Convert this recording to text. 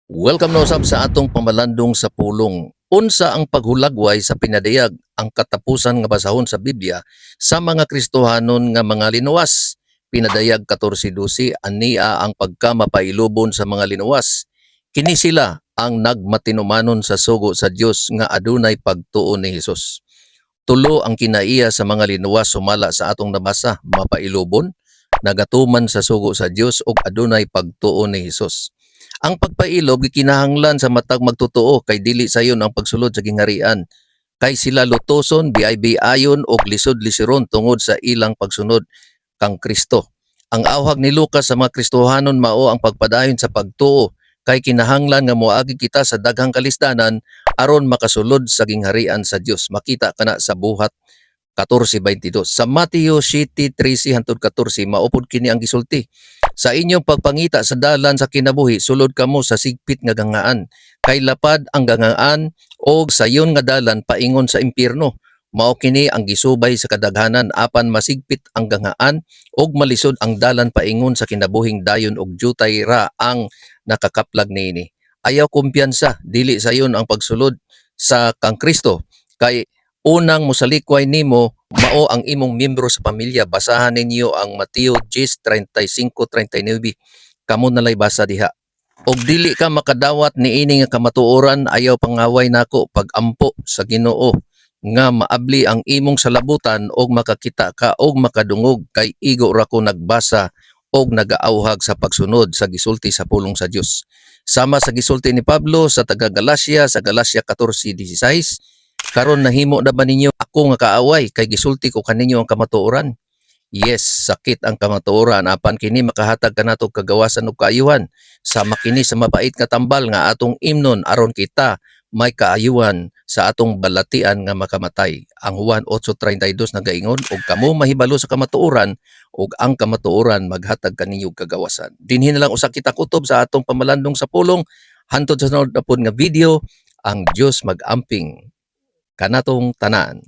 Welcome na usab sa atong pamalandong sa pulong. Unsa ang paghulagway sa pinadayag ang katapusan nga basahon sa Biblia sa mga Kristohanon nga mga linuwas. Pinadayag 14:12 ania ang pagkamapailubon sa mga linuwas. Kini sila ang nagmatinumanon sa sugo sa Dios nga adunay pagtuo ni Hesus. Tulo ang kinaiya sa mga linuwas sumala sa atong nabasa, mapailubon, nagatuman sa sugo sa Dios ug adunay pagtuo ni Hesus. Ang pagpailob gikinahanglan sa matag magtotoo kay dili sayon ang pagsulod sa gingharian. Kay sila lutoson, biay-biayon og lisod-lisiron tungod sa ilang pagsunod kang Kristo. Ang awhag ni Lucas sa mga Kristohanon mao ang pagpadayon sa pagtuo kay kinahanglan nga moagi kita sa daghang kalisdanan aron makasulod sa gingharian sa Dios. Makita kana sa buhat 14:22. Sa Mateo 7:13 hangtod 14 maupod kini ang gisulti. Sa inyong pagpangita sa dalan sa kinabuhi, sulod kamo sa sigpit nga gangaan. Kay lapad ang gangaan og sayon nga dalan paingon sa impierno. Mao kini ang gisubay sa kadaghanan apan masigpit ang gangaan og malisod ang dalan paingon sa kinabuhing dayon og jutay ra ang nakakaplag niini. Ayaw kumpiyansa, dili sayon ang pagsulod sa kang Kristo kay unang mosalikway nimo mao ang imong miyembro sa pamilya. Basahan ninyo ang Mateo 10:35-39. Kamo nalay basa diha. Og dili ka makadawat niini nga kamatuoran, ayaw pangaway nako pag-ampo sa Ginoo nga maabli ang imong salabutan og makakita ka og makadungog kay igo ra ko nagbasa og nagaauhag sa pagsunod sa gisulti sa pulong sa Dios. Sama sa gisulti ni Pablo sa taga Galacia sa Galacia 14:16, karon nahimo na ba ninyo ako nga kaaway kay gisulti ko kaninyo ang kamatuoran? Yes, sakit ang kamatuoran apan kini makahatag kanato kagawasan ug kaayuhan. Sama kini sa mabait nga tambal nga atong imnon aron kita may kaayuhan sa atong balatian nga makamatay. Ang Juan 8:32 nagaingon, og kamo mahibalo sa kamatuoran ug ang kamatuoran maghatag kaninyo kagawasan. Dinhi na lang usa kita kutob sa atong pamalandong sa pulong. Hantod sa sunod na pod nga video, ang Dios mag-amping kanatong tanan.